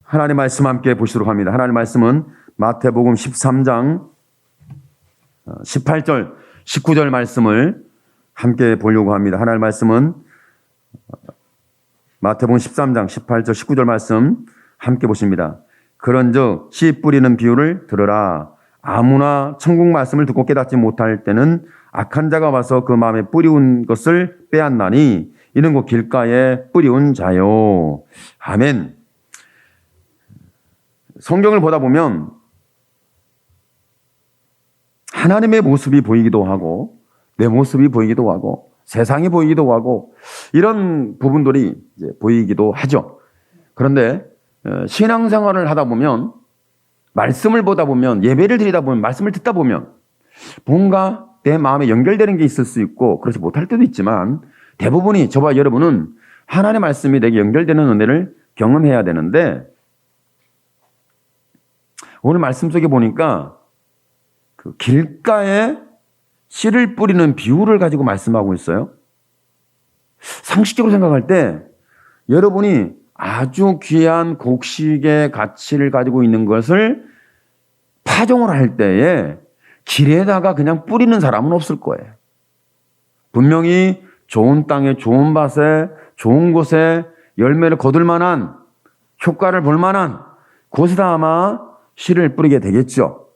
하나님의 말씀 함께 보시도록 합니다. 하나님의 말씀은 마태복음 13장 18절, 19절 말씀을 함께 보려고 합니다. 하나님의 말씀은 마태복음 13장 18절, 19절 말씀 함께 보십니다. 그런즉 씨 뿌리는 비유를 들으라. 아무나 천국 말씀을 듣고 깨닫지 못할 때는 악한 자가 와서 그 마음에 뿌리운 것을 빼앗나니 이는 곧 길가에 뿌리운 자요. 아멘. 성경을 보다 보면 하나님의 모습이 보이기도 하고 내 모습이 보이기도 하고 세상이 보이기도 하고 이런 부분들이 이제 보이기도 하죠. 그런데 신앙생활을 하다 보면 말씀을 보다 보면 예배를 드리다 보면 말씀을 듣다 보면 뭔가 내 마음에 연결되는 게 있을 수 있고 그렇지 못할 때도 있지만 대부분이 저와 여러분은 하나님의 말씀이 내게 연결되는 은혜를 경험해야 되는데 오늘 말씀 속에 보니까 그 길가에 씨를 뿌리는 비유를 가지고 말씀하고 있어요. 상식적으로 생각할 때 여러분이 아주 귀한 곡식의 가치를 가지고 있는 것을 파종을 할 때에 길에다가 그냥 뿌리는 사람은 없을 거예요. 분명히 좋은 땅에 좋은 밭에 좋은 곳에 열매를 거둘 만한 효과를 볼 만한 곳에다 아마 씨를 뿌리게 되겠죠.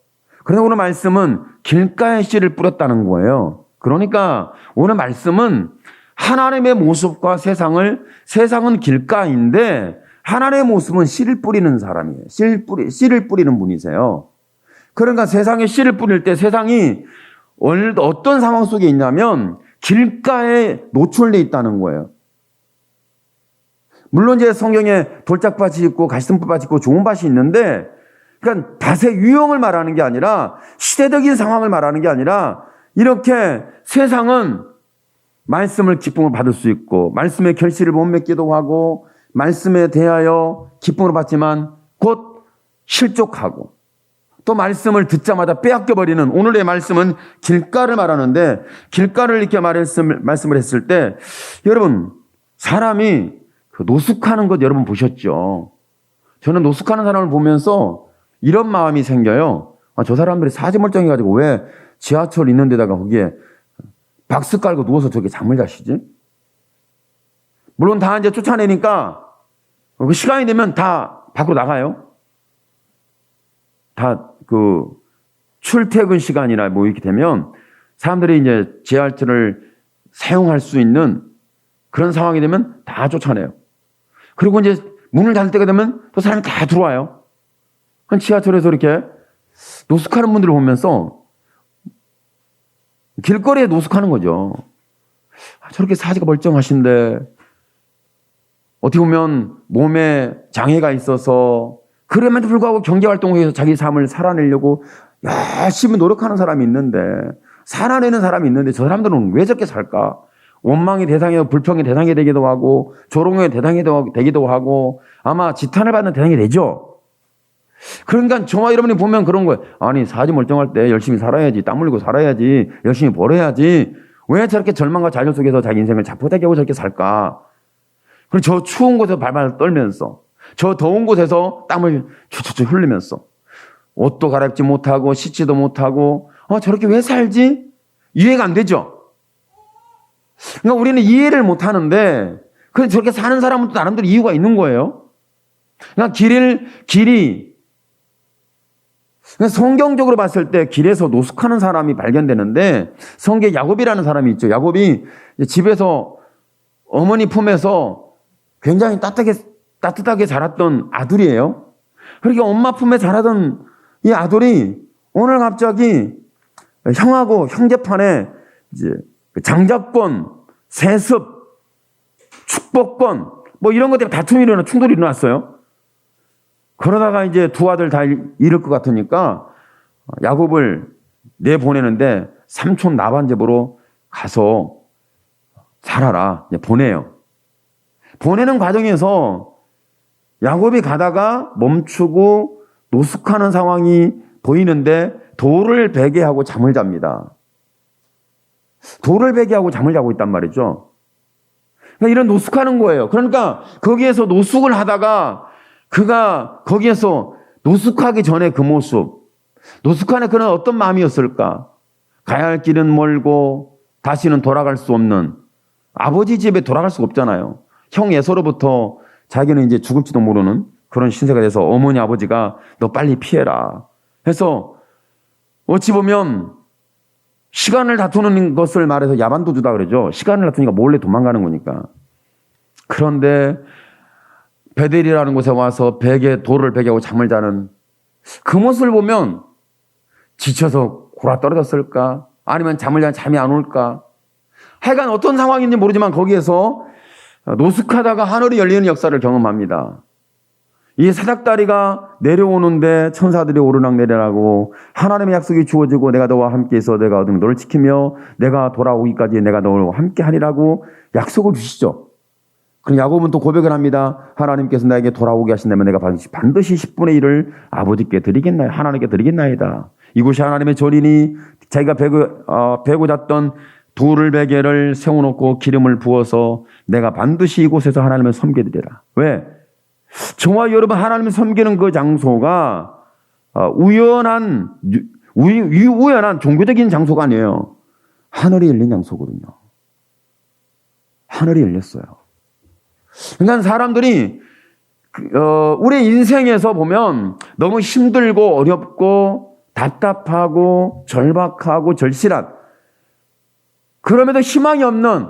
그런데 오늘 말씀은 길가에 씨를 뿌렸다는 거예요. 그러니까 오늘 말씀은 하나님의 모습과 세상은 길가인데 하나님의 모습은 씨를 뿌리는 사람이에요. 씨를 뿌리는 분이세요. 그러니까 세상에 씨를 뿌릴 때 세상이 어떤 상황 속에 있냐면 길가에 노출되어 있다는 거예요. 물론 이제 성경에 돌짝밭이 있고 가시덤불밭이 있고 좋은 밭이 있는데 그러니까 밭의 유형을 말하는 게 아니라 시대적인 상황을 말하는 게 아니라 이렇게 세상은 말씀을 기쁨을 받을 수 있고 말씀의 결실을 못 맺기도 하고 말씀에 대하여 기쁨을 받지만 곧 실족하고 또 말씀을 듣자마자 빼앗겨버리는 오늘의 말씀은 길가를 말하는데 길가를 이렇게 말씀을 했을 때 여러분 사람이 그 노숙하는 것 여러분 보셨죠? 저는 노숙하는 사람을 보면서 이런 마음이 생겨요. 저 사람들이 사지멀쩡해가지고 왜 지하철 있는 데다가 거기에 박스 깔고 누워서 저렇게 잠을 자시지? 물론 다 이제 쫓아내니까 그 시간이 되면 다 밖으로 나가요. 다 그 출퇴근 시간이나 뭐 이렇게 되면 사람들이 이제 지하철을 사용할 수 있는 그런 상황이 되면 다 쫓아내요. 그리고 이제 문을 닫을 때가 되면 또 사람이 다 들어와요. 지하철에서 이렇게 노숙하는 분들을 보면서 길거리에 노숙하는 거죠. 저렇게 사지가 멀쩡하신데 어떻게 보면 몸에 장애가 있어서 그럼에도 불구하고 경제활동을 해서 자기 삶을 살아내려고 열심히 노력하는 사람이 있는데 살아내는 사람이 있는데 저 사람들은 왜 저렇게 살까? 원망의 대상이 불평의 대상이 되기도 하고 조롱의 대상이 되기도 하고 아마 지탄을 받는 대상이 되죠. 그러니까 저와 여러분이 보면 그런 거예요. 아니 사지 멀쩡할 때 열심히 살아야지 땀 흘리고 살아야지 열심히 벌어야지 왜 저렇게 절망과 좌절 속에서 자기 인생을 자포자기 하고 저렇게 살까? 그리고 저 추운 곳에서 발발 떨면서 저 더운 곳에서 땀을 추추추 흘리면서 옷도 갈아입지 못하고 씻지도 못하고 저렇게 왜 살지? 이해가 안 되죠? 그러니까 우리는 이해를 못하는데 저렇게 사는 사람은 또 나름대로 이유가 있는 거예요. 그러니까 길이 성경적으로 봤을 때 길에서 노숙하는 사람이 발견되는데 성경에 야곱이라는 사람이 있죠. 야곱이 집에서 어머니 품에서 굉장히 따뜻하게 자랐던 아들이에요. 그렇게 엄마 품에 자라던 이 아들이 오늘 갑자기 형하고 형제판에 이제 장자권, 세습, 축복권 뭐 이런 것 때문에 다툼이 일어나 충돌이 일어났어요. 그러다가 이제 두 아들 다 잃을 것 같으니까 야곱을 내보내는데 삼촌 라반 집으로 가서 살아라 보내요. 보내는 과정에서 야곱이 가다가 멈추고 노숙하는 상황이 보이는데 돌을 베게 하고 잠을 잡니다. 돌을 베게 하고 잠을 자고 있단 말이죠. 그러니까 이런 노숙하는 거예요. 그러니까 거기에서 노숙을 하다가 그가 거기에서 노숙하기 전에 그 모습, 노숙한의 그는 어떤 마음이었을까? 가야 할 길은 멀고 다시는 돌아갈 수 없는, 아버지 집에 돌아갈 수가 없잖아요. 형 에서로부터 자기는 이제 죽을지도 모르는 그런 신세가 돼서 어머니 아버지가 너 빨리 피해라 해서 어찌 보면 시간을 다투는 것을 말해서 야반도주다 그러죠. 시간을 다투니까 몰래 도망가는 거니까. 그런데 베델이라는 곳에 와서 돌을 베개하고 잠을 자는 그 모습을 보면 지쳐서 골아 떨어졌을까? 아니면 잠을 자면 잠이 안 올까? 하여간 어떤 상황인지 모르지만 거기에서 노숙하다가 하늘이 열리는 역사를 경험합니다. 이 사닥다리가 내려오는데 천사들이 오르락내리락하고 하나님의 약속이 주어지고 내가 너와 함께 있어 내가 얻은 너를 지키며 내가 돌아오기까지 내가 너와 함께 하리라고 약속을 주시죠. 그럼 야곱은 또 고백을 합니다. 하나님께서 나에게 돌아오게 하신다면 내가 반드시 10분의 1을 아버지께 드리겠나요? 하나님께 드리겠나이다. 이곳이 하나님의 절이니 자기가 베고 잤던 돌을 베개를 세워놓고 기름을 부어서 내가 반드시 이곳에서 하나님을 섬기리라. 왜? 저와 여러분 하나님을 섬기는 그 장소가 우연한 종교적인 장소가 아니에요. 하늘이 열린 장소거든요. 하늘이 열렸어요. 그러니까 사람들이 우리 인생에서 보면 너무 힘들고 어렵고 답답하고 절박하고 절실한, 그럼에도 희망이 없는,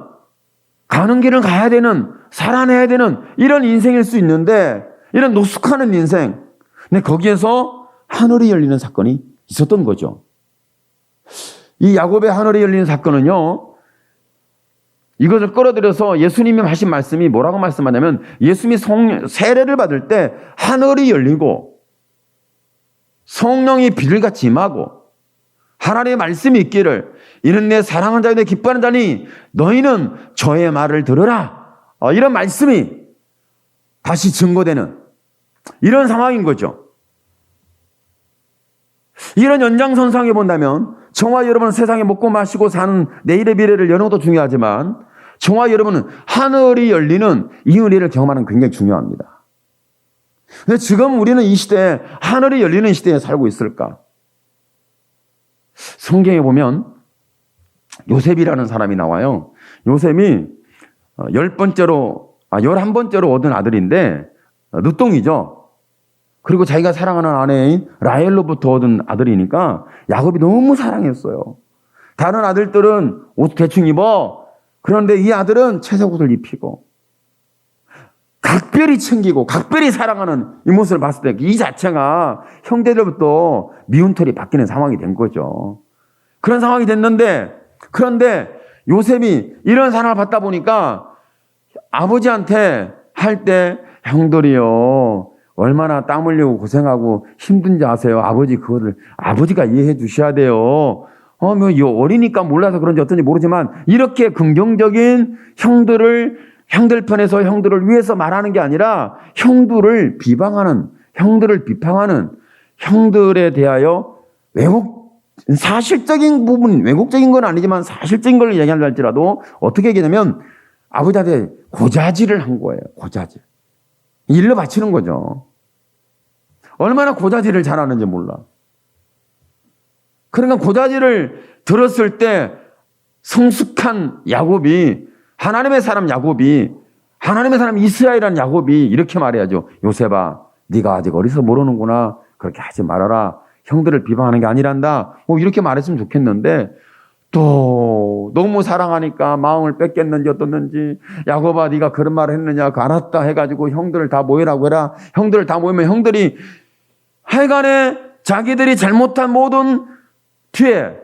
가는 길을 가야 되는, 살아내야 되는 이런 인생일 수 있는데, 이런 노숙하는 인생. 근데 거기에서 하늘이 열리는 사건이 있었던 거죠. 이 야곱의 하늘이 열리는 사건은요, 이것을 끌어들여서 예수님이 하신 말씀이 뭐라고 말씀하냐면, 예수님이 세례를 받을 때 하늘이 열리고 성령이 비를같이 임하고 하나님의 말씀이 있기를 이는 내 사랑하는 자여 내 기뻐하는 자니 너희는 저의 말을 들으라. 이런 말씀이 다시 증거되는 이런 상황인 거죠. 이런 연장선상에 본다면 저와 여러분은 세상에 먹고 마시고 사는 내일의 미래를 여는 것도 중요하지만 저와 여러분은 하늘이 열리는 이 은혜를 경험하는 게 굉장히 중요합니다. 근데 지금 우리는 이 시대에 하늘이 열리는 시대에 살고 있을까? 성경에 보면 요셉이라는 사람이 나와요. 요셉이 11번째로 얻은 아들인데 늦둥이죠. 그리고 자기가 사랑하는 아내인 라헬로부터 얻은 아들이니까 야곱이 너무 사랑했어요. 다른 아들들은 옷 대충 입어. 그런데 이 아들은 채색 옷을 입히고 각별히 챙기고 각별히 사랑하는 이 모습을 봤을 때 이 자체가 형제들부터 미운 털이 바뀌는 상황이 된 거죠. 그런 상황이 됐는데, 그런데 요셉이 이런 상황을 받다 보니까 아버지한테 할 때 형들이요 얼마나 땀 흘리고 고생하고 힘든지 아세요? 아버지가 이해해 주셔야 돼요. 어리니까 몰라서 그런지 어떤지 모르지만 이렇게 긍정적인 형들 편에서 형들을 위해서 말하는 게 아니라 형들을 비방하는, 형들을 비판하는, 형들에 대하여 사실적인 부분, 왜곡적인 건 아니지만 사실적인 걸 얘기한다 할지라도 어떻게 얘기하냐면 아버지한테 고자질을 한 거예요. 고자질. 일로 바치는 거죠. 얼마나 고자질을 잘하는지 몰라. 그러니까 고자질을 들었을 때 성숙한 야곱이, 하나님의 사람 이스라엘이라는 야곱이 이렇게 말해야죠. 요셉아, 네가 아직 어리서 모르는구나. 그렇게 하지 말아라. 형들을 비방하는 게 아니란다. 이렇게 말했으면 좋겠는데 또 너무 사랑하니까 마음을 뺏겼는지 어떻는지, 야곱아 네가 그런 말을 했느냐, 알았다 해가지고 형들을 다 모이라고 해라. 형들을 다 모이면 형들이 하여간에 자기들이 잘못한 모든 뒤에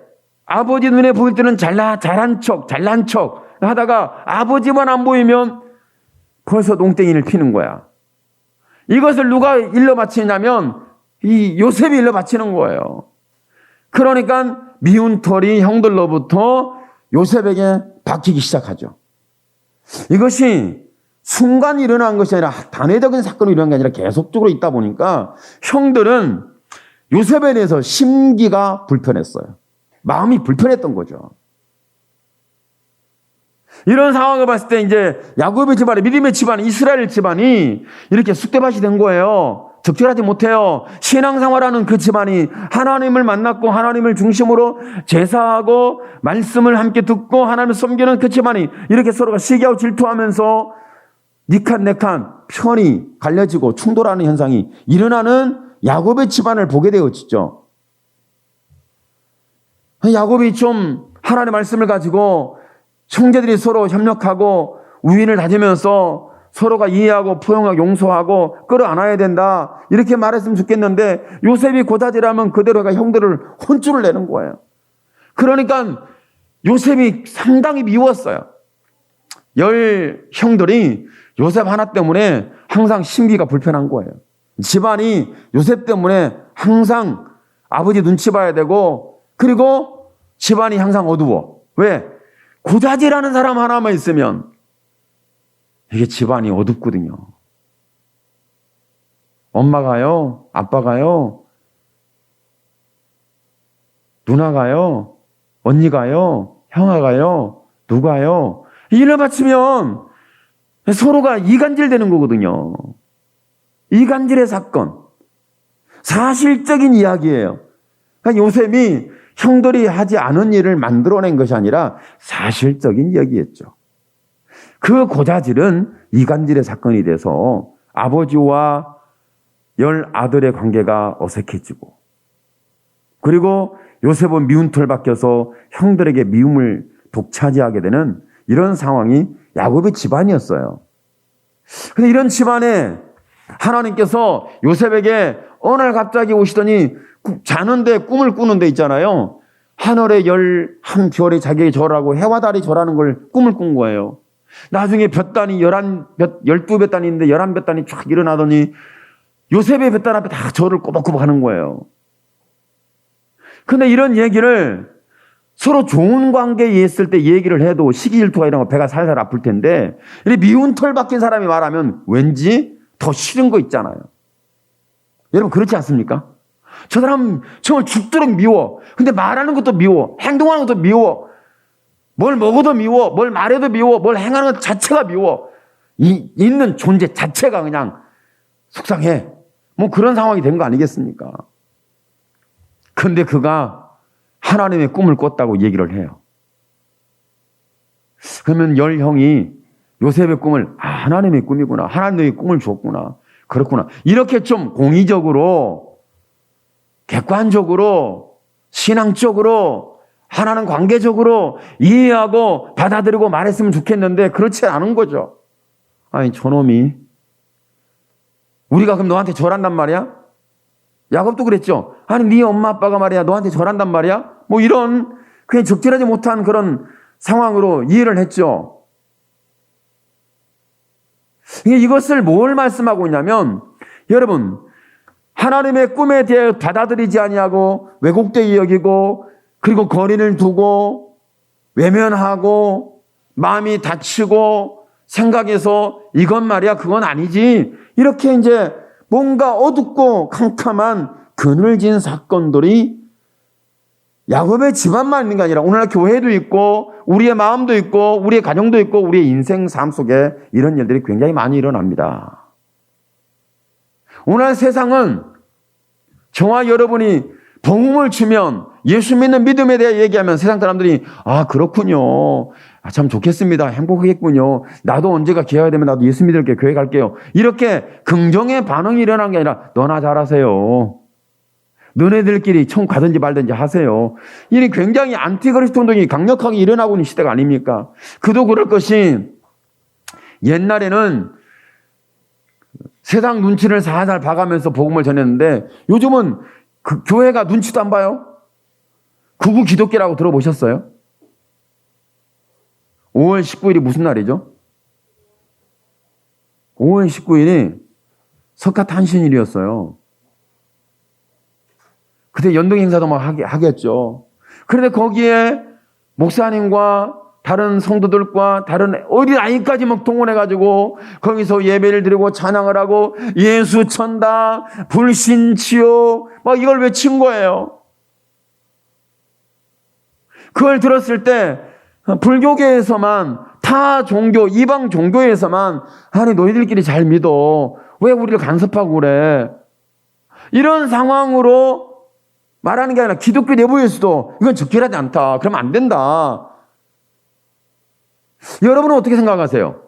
아버지 눈에 보일 때는 잘난 척 하다가 아버지만 안 보이면 벌써 농땡이를 피는 거야. 이것을 누가 일러 바치냐면 이 요셉이 일러 바치는 거예요. 그러니까 미운 털이 형들로부터 요셉에게 박히기 시작하죠. 이것이 순간 일어난 것이 아니라 단회적인 사건으로 일어난 게 아니라 계속적으로 있다 보니까 형들은 요셉에 대해서 심기가 불편했어요. 마음이 불편했던 거죠. 이런 상황을 봤을 때 이제 야곱의 집안이, 믿음의 집안, 이스라엘 집안이 이렇게 쑥대밭이 된 거예요. 적절하지 못해요. 신앙생활하는 그 집안이 하나님을 만났고 하나님을 중심으로 제사하고 말씀을 함께 듣고 하나님을 섬기는 그 집안이 이렇게 서로가 시기하고 질투하면서 니칸네칸 편이 갈려지고 충돌하는 현상이 일어나는 야곱의 집안을 보게 되었죠. 야곱이 좀 하나님의 말씀을 가지고 형제들이 서로 협력하고 우인을 다지면서 서로가 이해하고 포용하고 용서하고 끌어안아야 된다 이렇게 말했으면 좋겠는데 요셉이 고자질하면 그대로가 형들을 혼쭐을 내는 거예요. 그러니까 요셉이 상당히 미웠어요. 10 형들이 요셉 하나 때문에 항상 심기가 불편한 거예요. 집안이 요셉 때문에 항상 아버지 눈치 봐야 되고 그리고 집안이 항상 어두워. 왜? 고자질하는 사람 하나만 있으면 이게 집안이 어둡거든요. 엄마가요, 아빠가요, 누나가요, 언니가요, 형아가요, 누가요. 일을 바치면 서로가 이간질 되는 거거든요. 이간질의 사건. 사실적인 이야기예요. 그러니까 요셉이 형들이 하지 않은 일을 만들어낸 것이 아니라 사실적인 이야기였죠. 그 고자질은 이간질의 사건이 돼서 아버지와 10 아들의 관계가 어색해지고 그리고 요셉은 미운 털 박혀서 형들에게 미움을 독차지하게 되는 이런 상황이 야곱의 집안이었어요. 근데 이런 집안에 하나님께서 요셉에게 어느 날 갑자기 오시더니 자는데 꿈을 꾸는 데 있잖아요. 하늘의 11별이 자기에게 절하고 해와 달이 절하는 걸 꿈을 꾼 거예요. 나중에 볕단이 12볕단이 있는데 11볕단이 쫙 일어나더니 요셉의 볕단 앞에 다 절을 꼬박꼬박 하는 거예요. 근데 이런 얘기를 서로 좋은 관계에 있을 때 얘기를 해도 시기 질투가 이런 거 배가 살살 아플 텐데 이렇게 미운 털 박힌 사람이 말하면 왠지 더 싫은 거 있잖아요. 여러분 그렇지 않습니까? 저 사람 정말 죽도록 미워. 근데 말하는 것도 미워. 행동하는 것도 미워. 뭘 먹어도 미워. 뭘 말해도 미워. 뭘 행하는 것 자체가 미워. 있는 존재 자체가 그냥 속상해. 뭐 그런 상황이 된 거 아니겠습니까? 근데 그가 하나님의 꿈을 꿨다고 얘기를 해요. 그러면 10 형이 요셉의 꿈을 하나님의 꿈이구나. 하나님의 꿈을 줬구나. 그렇구나. 이렇게 좀 공의적으로 객관적으로 신앙적으로 하나는 관계적으로 이해하고 받아들이고 말했으면 좋겠는데 그렇지 않은 거죠. 아니 저놈이 우리가 그럼 너한테 절한단 말이야? 야곱도 그랬죠. 아니 네 엄마 아빠가 말이야 너한테 절한단 말이야? 뭐 이런 그냥 적절하지 못한 그런 상황으로 이해를 했죠. 이것을 뭘 말씀하고 있냐면 여러분 하나님의 꿈에 대해 받아들이지 아니하고 왜곡되게 여기고 그리고 거리를 두고 외면하고 마음이 다치고 생각해서 이건 말이야 그건 아니지 이렇게 이제 뭔가 어둡고 캄캄한 그늘진 사건들이 야곱의 집안만 있는 게 아니라 오늘날 교회도 있고 우리의 마음도 있고 우리의 가정도 있고 우리의 인생 삶 속에 이런 일들이 굉장히 많이 일어납니다. 오늘 세상은 저와 여러분이 복음을 주면 예수 믿는 믿음에 대해 얘기하면 세상 사람들이 그렇군요. 참 좋겠습니다. 행복하겠군요. 나도 언제가 기회가 되면 나도 예수 믿을게 교회 갈게요. 이렇게 긍정의 반응이 일어난 게 아니라 너나 잘하세요. 너네들끼리 천국 가든지 말든지 하세요. 이게 굉장히 안티그리스도 운동이 강력하게 일어나고 있는 시대가 아닙니까? 그도 그럴 것이 옛날에는 세상 눈치를 살살 봐가면서 복음을 전했는데 요즘은 그 교회가 눈치도 안 봐요. 극우 기독교라고 들어보셨어요? 5월 19일이 무슨 날이죠? 5월 19일이 석가탄신일이었어요. 그때 연동 행사도 막 하겠죠. 그런데 거기에 목사님과 다른 성도들과 다른 어린아이까지 막 동원해가지고 거기서 예배를 드리고 찬양을 하고 예수 천다, 불신치요 막 이걸 외친 거예요. 그걸 들었을 때 불교계에서만 타 종교, 이방 종교에서만 아니 너희들끼리 잘 믿어. 왜 우리를 간섭하고 그래? 이런 상황으로 말하는 게 아니라 기독교 내부에서도 이건 적절하지 않다. 그러면 안 된다. 여러분은 어떻게 생각하세요?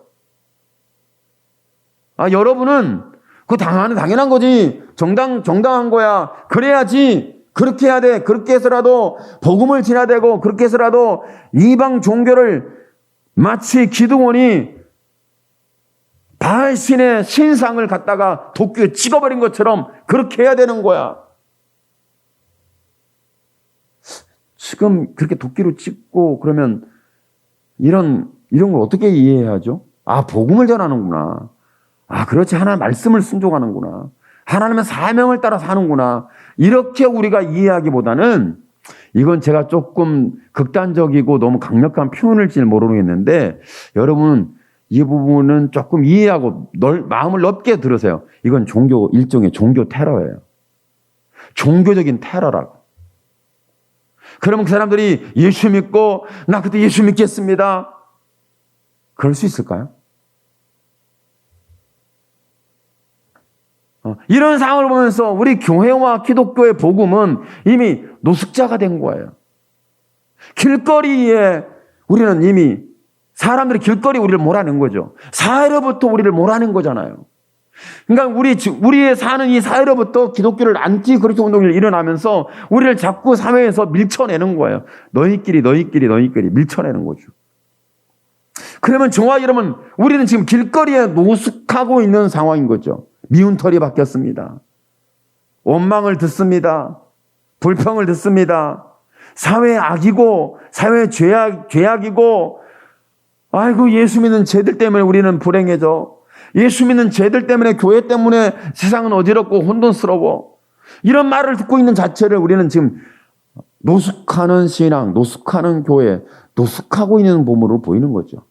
여러분은 그거 당연한 거지. 정당한 거야. 그래야지. 그렇게 해야 돼. 그렇게 해서라도 복음을 지나야 되고 그렇게 해서라도 이방 종교를 마치 기드온이 바알신의 신상을 갖다가 도끼에 찍어버린 것처럼 그렇게 해야 되는 거야. 지금 그렇게 도끼로 찍고 그러면 이런 걸 어떻게 이해해야죠? 복음을 전하는구나. 그렇지. 하나님 말씀을 순종하는구나. 하나님의 사명을 따라 사는구나. 이렇게 우리가 이해하기보다는 이건 제가 조금 극단적이고 너무 강력한 표현일지는 모르겠는데 여러분 이 부분은 조금 이해하고 마음을 넓게 들으세요. 이건 일종의 종교 테러예요. 종교적인 테러라고. 그러면 그 사람들이 예수 믿고 나 그때 예수 믿겠습니다. 그럴 수 있을까요? 이런 상황을 보면서 우리 교회와 기독교의 복음은 이미 노숙자가 된 거예요. 길거리에 우리는 이미 사람들이 길거리에 우리를 몰아낸 거죠. 사회로부터 우리를 몰아낸 거잖아요. 그러니까 우리의 사는 이 사회로부터 기독교를 안티 그리스도 운동이 일어나면서 우리를 자꾸 사회에서 밀쳐내는 거예요. 너희끼리 밀쳐내는 거죠. 그러면 저와 여러분 우리는 지금 길거리에 노숙하고 있는 상황인 거죠. 미운 털이 바뀌었습니다. 원망을 듣습니다. 불평을 듣습니다. 사회의 악이고 사회의 죄악이고 아이고 예수 믿는 쟤들 때문에 우리는 불행해져. 예수 믿는 쟤들 때문에 교회 때문에 세상은 어지럽고 혼돈스러워. 이런 말을 듣고 있는 자체를 우리는 지금 노숙하는 신앙, 노숙하는 교회, 노숙하고 있는 몸으로 보이는 거죠.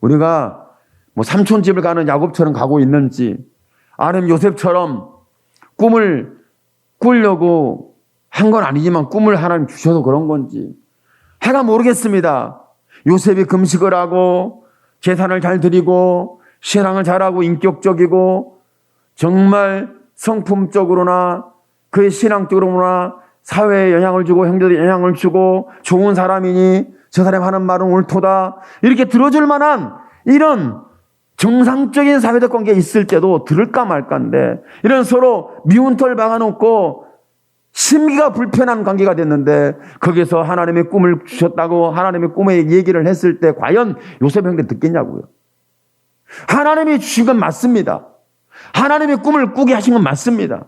우리가 삼촌집을 가는 야곱처럼 가고 있는지 아니면 요셉처럼 꿈을 꾸려고 한 건 아니지만 꿈을 하나님 주셔서 그런 건지 해가 모르겠습니다. 요셉이 금식을 하고 제사를 잘 드리고 신앙을 잘하고 인격적이고 정말 성품적으로나 그의 신앙적으로나 사회에 영향을 주고 형제들에 영향을 주고 좋은 사람이니 저 사람이 하는 말은 옳도다 이렇게 들어줄 만한 이런 정상적인 사회적 관계가 있을 때도 들을까 말까인데 이런 서로 미운 털 박아놓고 심기가 불편한 관계가 됐는데 거기서 하나님의 꿈을 주셨다고 하나님의 꿈의 얘기를 했을 때 과연 요셉 형제 듣겠냐고요. 하나님이 주신 건 맞습니다. 하나님의 꿈을 꾸게 하신 건 맞습니다.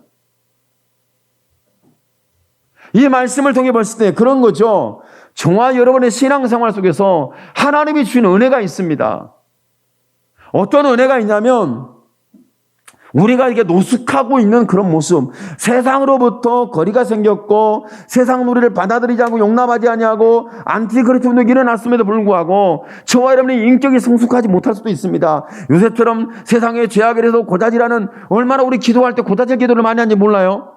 이 말씀을 통해 봤을 때 그런 거죠. 저와 여러분의 신앙생활 속에서 하나님이 주신 은혜가 있습니다. 어떤 은혜가 있냐면 우리가 이게 노숙하고 있는 그런 모습, 세상으로부터 거리가 생겼고 세상 우리를 받아들이지 않고 용납하지 아니하고 안티그리스도 운동이 일어났음에도 불구하고 저와 여러분의 인격이 성숙하지 못할 수도 있습니다. 요새처럼 세상의 죄악에서 고다질하는 얼마나 우리 기도할 때 고다질 기도를 많이 하는지 몰라요?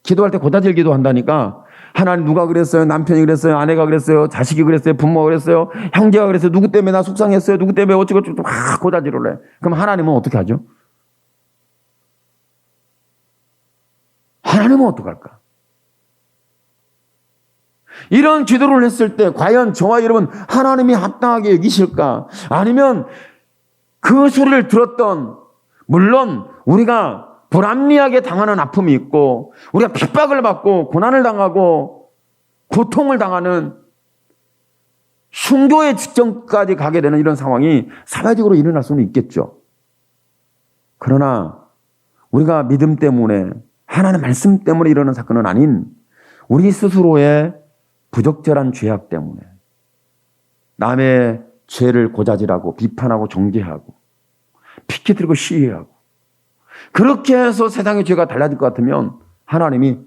기도할 때 고다질 기도한다니까. 하나님 누가 그랬어요? 남편이 그랬어요? 아내가 그랬어요? 자식이 그랬어요? 부모가 그랬어요? 형제가 그랬어요? 누구 때문에 나 속상했어요? 누구 때문에 어쩌고저쩌고 막 고다질을 해. 그럼 하나님은 어떻게 하죠? 하나님은 어떡할까? 이런 기도를 했을 때 과연 저와 여러분 하나님이 합당하게 여기실까? 아니면 그 소리를 들었던 물론 우리가 불합리하게 당하는 아픔이 있고 우리가 핍박을 받고 고난을 당하고 고통을 당하는 순교의 직전까지 가게 되는 이런 상황이 사회적으로 일어날 수는 있겠죠. 그러나 우리가 믿음 때문에 하나님의 말씀 때문에 일어나는 사건은 아닌 우리 스스로의 부적절한 죄악 때문에 남의 죄를 고자질하고 비판하고 정죄하고 피켓 들고 시위하고 그렇게 해서 세상의 죄가 달라질 것 같으면 하나님이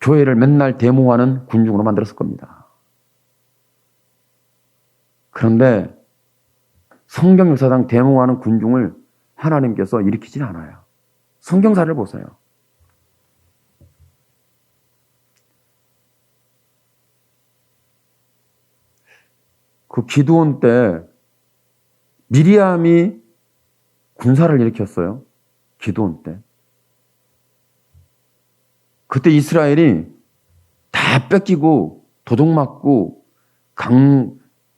교회를 맨날 데모하는 군중으로 만들었을 겁니다. 그런데 성경 역사상 데모하는 군중을 하나님께서 일으키지 않아요. 성경사를 보세요. 그 기드온 때 미리암이 군사를 일으켰어요. 기드온 때. 그때 이스라엘이 다 뺏기고 도둑맞고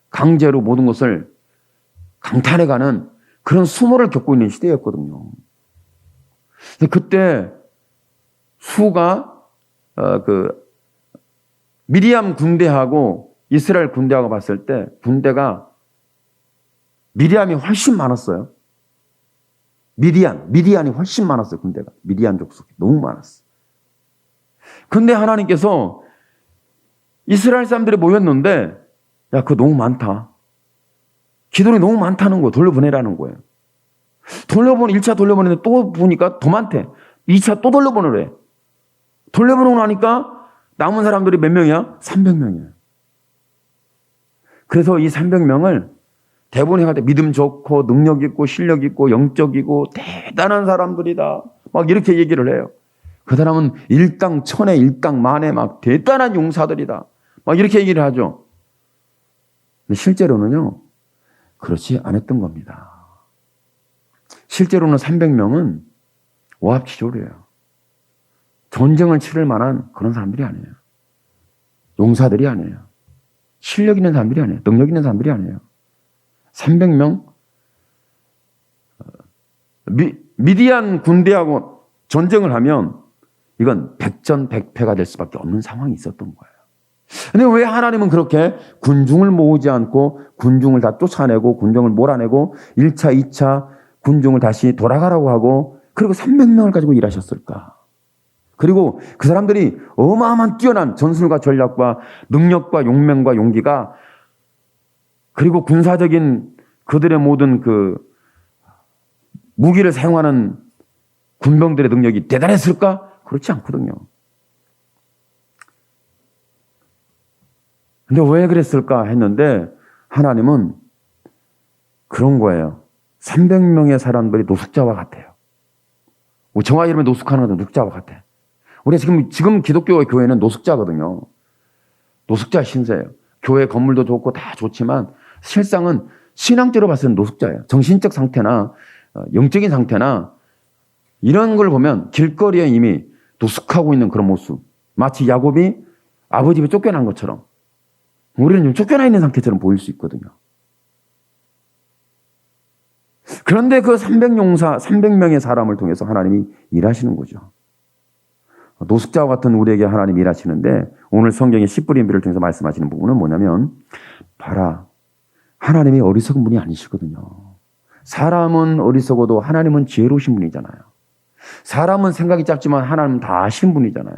강제로 모든 것을 강탈해가는 그런 수모를 겪고 있는 시대였거든요. 그때 수가 미리암 군대하고 이스라엘 군대하고 봤을 때 군대가 미리암이 훨씬 많았어요. 미디안이 훨씬 많았어요. 군대가 미디안 족속이 너무 많았어요. 근데 하나님께서 이스라엘 사람들이 모였는데 야, 그거 너무 많다. 기도이 너무 많다는 거예요. 돌려보내라는 거예요. 1차 돌려보내는데 또 보니까 더 많대. 2차 또 돌려보내래. 돌려보내고 나니까 남은 사람들이 몇 명이야? 300명이에요. 그래서 이 300명을 대부분 행할 때 믿음 좋고 능력 있고 실력 있고 영적이고 대단한 사람들이다. 막 이렇게 얘기를 해요. 그 사람은 일당 천에 일당 만에 막 대단한 용사들이다. 막 이렇게 얘기를 하죠. 근데 실제로는요, 그렇지 않았던 겁니다. 실제로는 300명은 오합지졸이에요. 전쟁을 치를 만한 그런 사람들이 아니에요. 용사들이 아니에요. 실력 있는 사람들이 아니에요. 능력 있는 사람들이 아니에요. 300명? 미디안 군대하고 전쟁을 하면 이건 백전백패가 될 수밖에 없는 상황이 있었던 거예요. 근데 왜 하나님은 그렇게 군중을 모으지 않고 군중을 다 쫓아내고 군중을 몰아내고 1차, 2차 군중을 다시 돌아가라고 하고 그리고 300명을 가지고 일하셨을까? 그리고 그 사람들이 어마어마한 뛰어난 전술과 전략과 능력과 용맹과 용기가 그리고 군사적인 그들의 모든 그 무기를 사용하는 군병들의 능력이 대단했을까? 그렇지 않거든요. 근데 왜 그랬을까 했는데 하나님은 그런 거예요. 300명의 사람들이 노숙자와 같아요. 정화 이름에 노숙하는 것도 노숙자와 같아. 우리가 지금 기독교 교회는 노숙자거든요. 노숙자 신세예요. 교회 건물도 좋고 다 좋지만 실상은 신앙적으로 봤을 때는 노숙자예요. 정신적 상태나 영적인 상태나 이런 걸 보면 길거리에 이미 노숙하고 있는 그런 모습. 마치 야곱이 아버지 집에 쫓겨난 것처럼 우리는 좀 쫓겨나 있는 상태처럼 보일 수 있거든요. 그런데 그 300명의 사람을 통해서 하나님이 일하시는 거죠. 노숙자와 같은 우리에게 하나님이 일하시는데 오늘 성경의 씨 뿌린 비를 통해서 말씀하시는 부분은 뭐냐면 봐라. 하나님이 어리석은 분이 아니시거든요. 사람은 어리석어도 하나님은 지혜로우신 분이잖아요. 사람은 생각이 짧지만 하나님은 다 아시는 분이잖아요.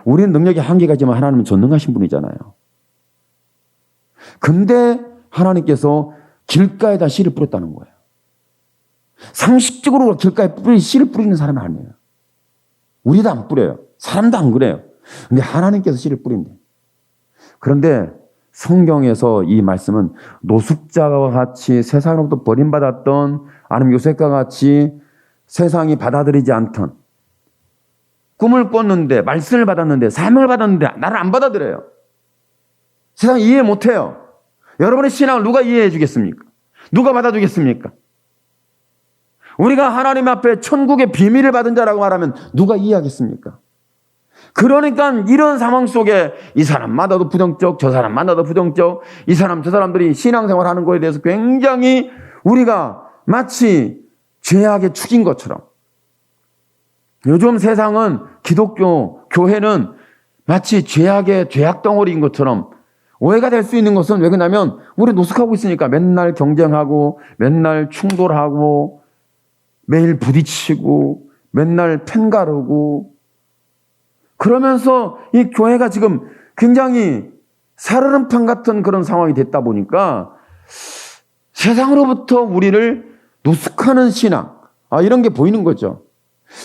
우리는 능력이 한계가 있지만 하나님은 전능하신 분이잖아요. 근데 하나님께서 길가에다 씨를 뿌렸다는 거예요. 상식적으로 길가에 씨를 뿌리는 사람이 아니에요. 우리도 안 뿌려요. 사람도 안 그래요. 근데 하나님께서 씨를 뿌린대. 그런데 성경에서 이 말씀은 노숙자와 같이 세상으로부터 버림받았던 아니면 요셉과 같이 세상이 받아들이지 않던 꿈을 꿨는데 말씀을 받았는데 사명을 받았는데 나를 안 받아들여요. 세상이 이해 못해요. 여러분의 신앙을 누가 이해해 주겠습니까? 누가 받아주겠습니까? 우리가 하나님 앞에 천국의 비밀을 받은 자라고 말하면 누가 이해하겠습니까? 그러니까 이런 상황 속에 이 사람마다도 부정적, 저 사람마다도 부정적, 이 사람 저 사람들이 신앙생활 하는 거에 대해서 굉장히 우리가 마치 죄악에 축인 것처럼 요즘 세상은 기독교, 교회는 마치 죄악의 죄악 덩어리인 것처럼 오해가 될 수 있는 것은 왜 그러냐면 우리 노숙하고 있으니까 맨날 경쟁하고 맨날 충돌하고 매일 부딪히고 맨날 펜가르고 그러면서 이 교회가 지금 굉장히 살얼음판 같은 그런 상황이 됐다 보니까 세상으로부터 우리를 노숙하는 신앙 이런 게 보이는 거죠.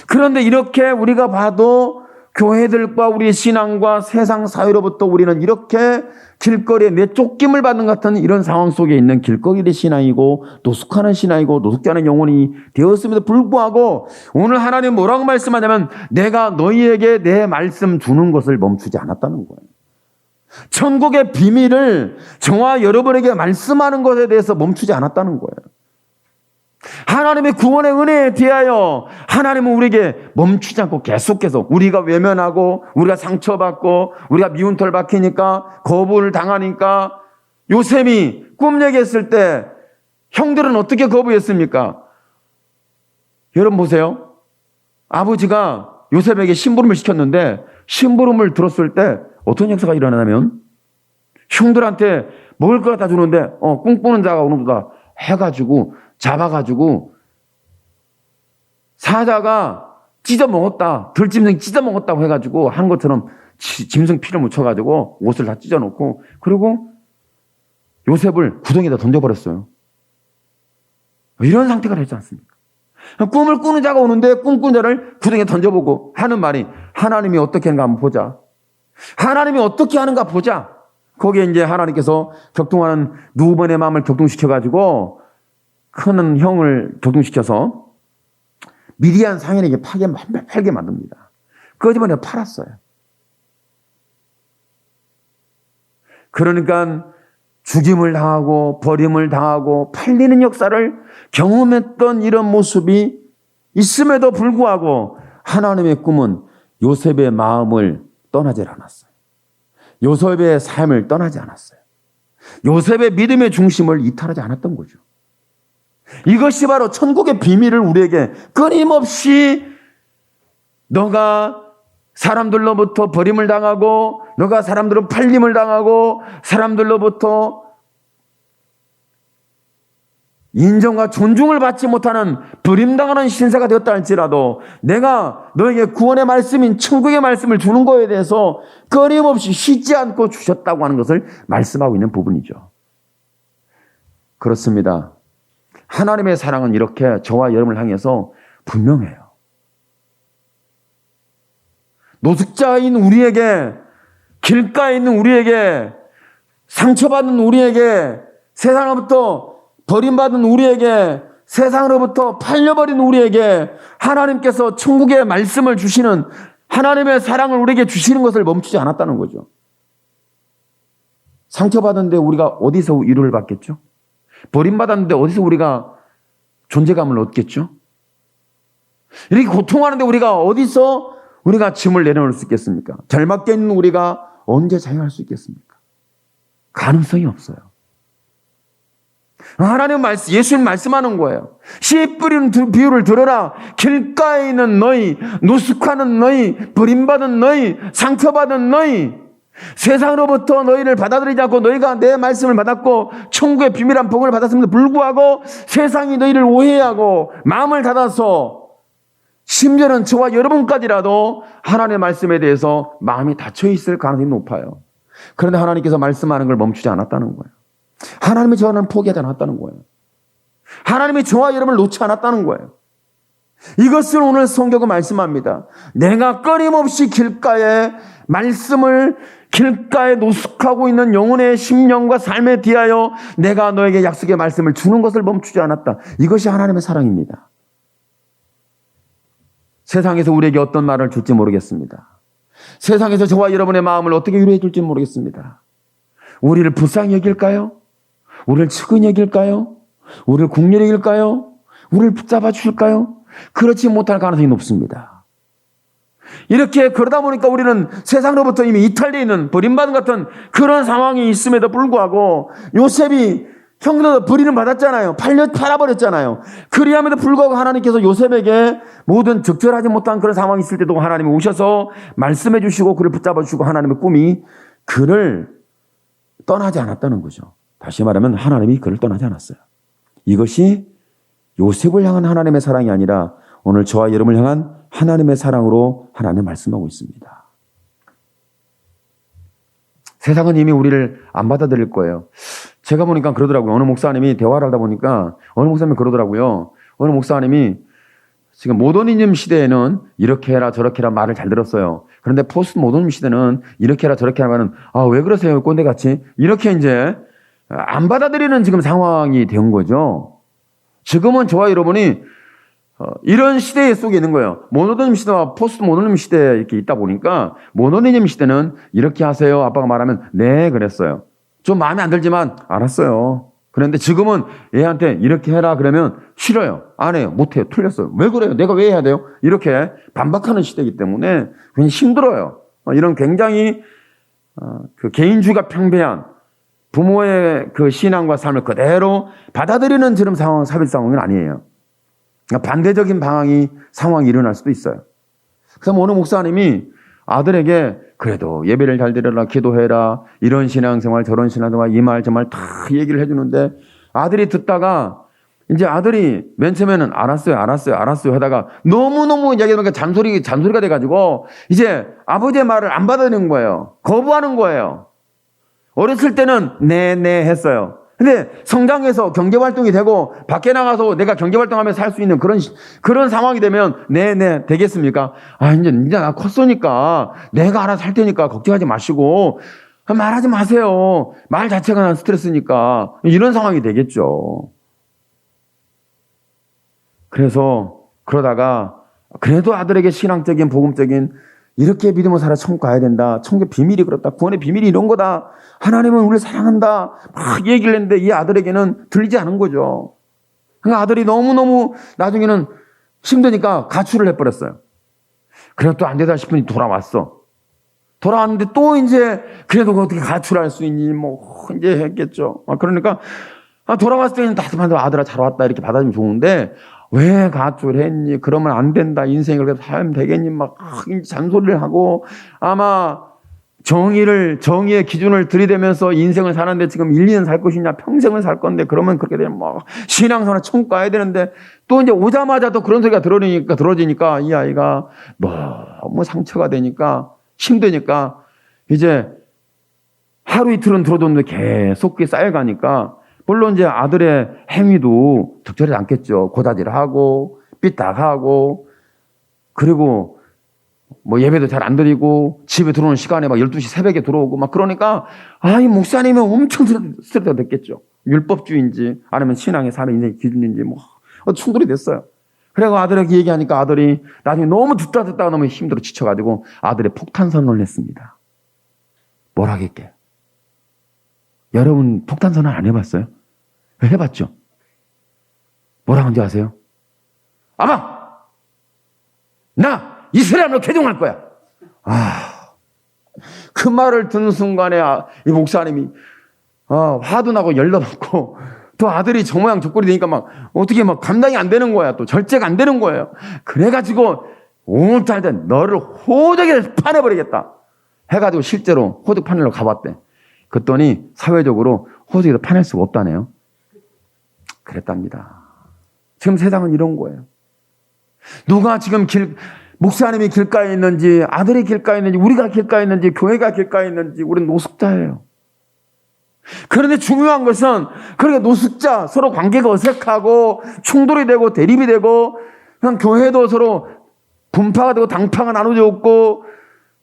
그런데 이렇게 우리가 봐도 교회들과 우리의 신앙과 세상 사회로부터 우리는 이렇게 길거리에 내쫓김을 받는 같은 이런 상황 속에 있는 길거리의 신앙이고 노숙하는 신앙이고 노숙자는 영혼이 되었음에도 불구하고 오늘 하나님 뭐라고 말씀하냐면 내가 너희에게 내 말씀 주는 것을 멈추지 않았다는 거예요. 천국의 비밀을 저와 여러분에게 말씀하는 것에 대해서 멈추지 않았다는 거예요. 하나님의 구원의 은혜에 대하여 하나님은 우리에게 멈추지 않고 계속해서 우리가 외면하고 우리가 상처받고 우리가 미운 털 박히니까 거부를 당하니까 요셉이 꿈 얘기했을 때 형들은 어떻게 거부했습니까? 여러분 보세요. 아버지가 요셉에게 심부름을 시켰는데 심부름을 들었을 때 어떤 역사가 일어나냐면 형들한테 먹을 거 갖다 주는데 꿈꾸는 자가 오는구나 해가지고 잡아가지고 사자가 찢어먹었다. 들짐승이 찢어먹었다고 해가지고 한 것처럼 짐승 피를 묻혀가지고 옷을 다 찢어놓고 그리고 요셉을 구덩이에다 던져버렸어요. 이런 상태가 되지 않습니까? 꿈을 꾸는 자가 오는데 꿈꾸는 자를 구덩이에 던져보고 하는 말이 하나님이 어떻게 하는가 한번 보자. 하나님이 어떻게 하는가 보자. 거기에 이제 하나님께서 격동하는 누번의 마음을 격동시켜가지고 큰 형을 격동시켜서 미디안 상인에게 팔게 만듭니다. 그 집안에 팔았어요. 그러니까 죽임을 당하고 버림을 당하고 팔리는 역사를 경험했던 이런 모습이 있음에도 불구하고 하나님의 꿈은 요셉의 마음을 떠나지 않았어요. 요셉의 삶을 떠나지 않았어요. 요셉의 믿음의 중심을 이탈하지 않았던 거죠. 이것이 바로 천국의 비밀을 우리에게 끊임없이 너가 사람들로부터 버림을 당하고 너가 사람들로 팔림을 당하고 사람들로부터 인정과 존중을 받지 못하는 버림당하는 신세가 되었다 할지라도 내가 너에게 구원의 말씀인 천국의 말씀을 주는 것에 대해서 끊임없이 쉬지 않고 주셨다고 하는 것을 말씀하고 있는 부분이죠. 그렇습니다. 하나님의 사랑은 이렇게 저와 여러분을 향해서 분명해요. 노숙자인 우리에게, 길가에 있는 우리에게, 상처받은 우리에게, 세상으로부터 버림받은 우리에게, 세상으로부터 팔려버린 우리에게 하나님께서 천국의 말씀을 주시는 하나님의 사랑을 우리에게 주시는 것을 멈추지 않았다는 거죠. 상처받았는데 우리가 어디서 위로를 받겠죠? 버림받았는데 어디서 우리가 존재감을 얻겠죠? 이렇게 고통하는데 우리가 어디서 우리가 짐을 내려놓을 수 있겠습니까? 절박해 있는 우리가 언제 자유할 수 있겠습니까? 가능성이 없어요. 하나님 말씀, 예수님 말씀하는 거예요. 씨 뿌리는 비유를 들어라. 길가에 있는 너희, 노숙하는 너희, 버림받은 너희, 상처받은 너희, 세상으로부터 너희를 받아들이지 않고 너희가 내 말씀을 받았고 천국의 비밀한 복을 받았음에도 불구하고 세상이 너희를 오해하고 마음을 닫아서 심지어는 저와 여러분까지라도 하나님의 말씀에 대해서 마음이 닫혀 있을 가능성이 높아요. 그런데 하나님께서 말씀하는 걸 멈추지 않았다는 거예요. 하나님이 저와는 포기하지 않았다는 거예요. 하나님이 저와 여러분을 놓지 않았다는 거예요. 이것을 오늘 성경은 말씀합니다. 내가 끊임없이 길가에 말씀을 길가에 노숙하고 있는 영혼의 심령과 삶에 대하여 내가 너에게 약속의 말씀을 주는 것을 멈추지 않았다. 이것이 하나님의 사랑입니다. 세상에서 우리에게 어떤 말을 줄지 모르겠습니다. 세상에서 저와 여러분의 마음을 어떻게 위로해 줄지 모르겠습니다. 우리를 불쌍히 여길까요? 우리를 측은히 여길까요? 우리를 국률히 여길까요? 우리를 붙잡아 주실까요? 그렇지 못할 가능성이 높습니다. 이렇게 그러다 보니까 우리는 세상으로부터 이미 이탈되어 있는 버림받은 같은 그런 상황이 있음에도 불구하고 요셉이 형들도 버리는 받았잖아요. 팔아버렸잖아요. 그리함에도 불구하고 하나님께서 요셉에게 모든 적절하지 못한 그런 상황이 있을 때도 하나님이 오셔서 말씀해 주시고 그를 붙잡아 주시고 하나님의 꿈이 그를 떠나지 않았다는 거죠. 다시 말하면 하나님이 그를 떠나지 않았어요. 이것이 요셉을 향한 하나님의 사랑이 아니라 오늘 저와 여러분을 향한 하나님의 사랑으로 하나님 말씀하고 있습니다. 세상은 이미 우리를 안 받아들일 거예요. 제가 보니까 그러더라고요. 어느 목사님이 대화를 하다 보니까 어느 목사님이 그러더라고요. 어느 목사님이 지금 모더니즘 시대에는 이렇게 해라 저렇게 해라 말을 잘 들었어요. 그런데 포스트 모더니즘 시대는 이렇게 해라 저렇게 해라 말은 왜 그러세요 꼰대같이 이렇게 이제 안 받아들이는 지금 상황이 된 거죠. 지금은 저와 여러분이 이런 시대 속에 있는 거예요. 모노니즘 시대와 포스트 모노니즘 시대에 이렇게 있다 보니까 모노니즘 시대는 이렇게 하세요. 아빠가 말하면 네 그랬어요. 좀 마음에 안 들지만 알았어요. 그런데 지금은 얘한테 이렇게 해라 그러면 싫어요. 안 해요. 못 해요. 틀렸어요. 왜 그래요? 내가 왜 해야 돼요? 이렇게 반박하는 시대이기 때문에 굉장히 힘들어요. 이런 굉장히 그 개인주의가 팽배한 부모의 그 신앙과 삶을 그대로 받아들이는 지금 상황, 사회 상황은 아니에요. 그러니까 반대적인 상황이 일어날 수도 있어요. 그래서 어느 목사님이 아들에게 그래도 예배를 잘 드려라, 기도해라, 이런 신앙생활, 저런 신앙생활, 이 말, 저 말 다 얘기를 해주는데 아들이 듣다가 이제 아들이 맨 처음에는 알았어요 하다가 너무너무 이야기하니까 잔소리가 돼가지고 이제 아버지의 말을 안 받아들이는 거예요. 거부하는 거예요. 어렸을 때는 네 했어요. 근데 성장해서 경제활동이 되고 밖에 나가서 내가 경제활동하면서 살 수 있는 그런 상황이 되면 네 되겠습니까? 이제 나 컸으니까 내가 알아서 할 테니까 걱정하지 마시고 말하지 마세요. 말 자체가 난 스트레스니까 이런 상황이 되겠죠. 그래서 그러다가 그래도 아들에게 신앙적인 복음적인 이렇게 믿음으로 살아 천국 가야 된다. 천국의 비밀이 그렇다. 구원의 비밀이 이런 거다. 하나님은 우리를 사랑한다. 막 얘기를 했는데 이 아들에게는 들리지 않은 거죠. 그러니까 아들이 너무너무 나중에는 힘드니까 가출을 해버렸어요. 그래도 또 안 되다 싶으니 돌아왔어. 돌아왔는데 또 이제 그래도 어떻게 가출할 수 있니? 이제 했겠죠. 그러니까 돌아왔을 때는 따뜻한데 아들아 잘 왔다 이렇게 받아주면 좋은데 왜 가출했니? 그러면 안 된다. 인생을 그래도 살면 되겠니? 잔소리를 하고 아마 정의의 기준을 들이대면서 인생을 사는데 지금 1, 2년 살 것이냐? 평생을 살 건데 그러면 그렇게 되면 신앙생활 천국 가야 되는데 또 이제 오자마자 또 그런 소리가 들어지니까 이 아이가 너무 상처가 되니까 힘드니까 이제 하루 이틀은 들어줬는데 계속 그게 쌓여가니까 물론 이제 아들의 행위도 적절하지 않겠죠. 고다질하고 삐딱하고 그리고 예배도 잘 안 드리고 집에 들어오는 시간에 12시 새벽에 들어오고 그러니까 이 목사님은 엄청 스트레스가 됐겠죠. 율법주의인지 아니면 신앙의 삶의 인생의 기준인지 충돌이 됐어요. 그래서 아들에게 얘기하니까 아들이 나중에 너무 듣다가 너무 힘들어 지쳐가지고 아들의 폭탄 선언을 했습니다. 뭘 하겠게? 여러분 폭탄 선언 안 해봤어요? 해봤죠? 뭐라고 하는지 아세요? 아마 나 이스라엘로 개종할 거야. 그 말을 듣는 순간에 이 목사님이 화도 나고 열도 받고 또 아들이 저 모양 저 꼴이 되니까 어떻게 감당이 안 되는 거야. 또 절제가 안 되는 거예요. 그래가지고 오늘날 너를 호적에 파내버리겠다 해가지고 실제로 호적 파내러 가봤대. 그랬더니 사회적으로 호적에서 파낼 수가 없다네요. 그랬답니다. 지금 세상은 이런 거예요. 누가 지금 목사님이 길가에 있는지 아들이 길가에 있는지 우리가 길가에 있는지 교회가 길가에 있는지 우리는 노숙자예요. 그런데 중요한 것은 그렇게 노숙자 서로 관계가 어색하고 충돌이 되고 대립이 되고 그냥 교회도 서로 분파가 되고 당파가 나눠져 있고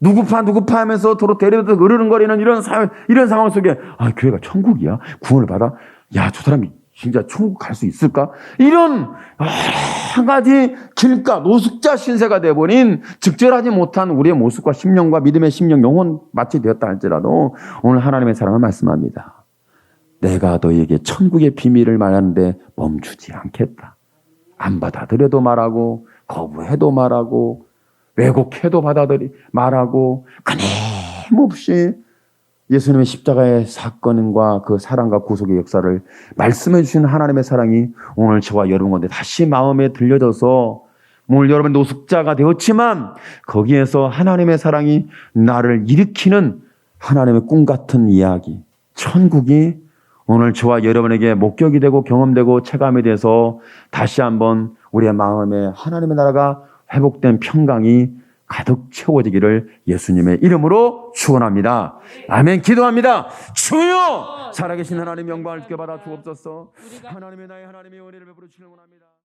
누구파 하면서 서로 대립해서 으르렁거리는 이런 상황 속에 교회가 천국이야? 구원을 받아? 야, 저 사람이 진짜 천국 갈 수 있을까? 이런 한 가지 길가 노숙자 신세가 되어버린 적절하지 못한 우리의 모습과 심령과 믿음의 심령 영혼 마치 되었다 할지라도 오늘 하나님의 사랑을 말씀합니다. 내가 너에게 천국의 비밀을 말하는데 멈추지 않겠다. 안 받아들여도 말하고 거부해도 말하고 왜곡해도 말하고 끊임없이 예수님의 십자가의 사건과 그 사랑과 구속의 역사를 말씀해 주신 하나님의 사랑이 오늘 저와 여러분 가운데 다시 마음에 들려져서 오늘 여러분 노숙자가 되었지만 거기에서 하나님의 사랑이 나를 일으키는 하나님의 꿈 같은 이야기 천국이 오늘 저와 여러분에게 목격이 되고 경험되고 체감이 돼서 다시 한번 우리의 마음에 하나님의 나라가 회복된 평강이 가득 채워지기를 예수님의 이름으로 축원합니다. 아멘. 기도합니다. 주여 살아계신 하나님 영광을 받아 주옵소서. 하나님의 나의 하나님의 은혜를 베풀어 주시길 원합니다.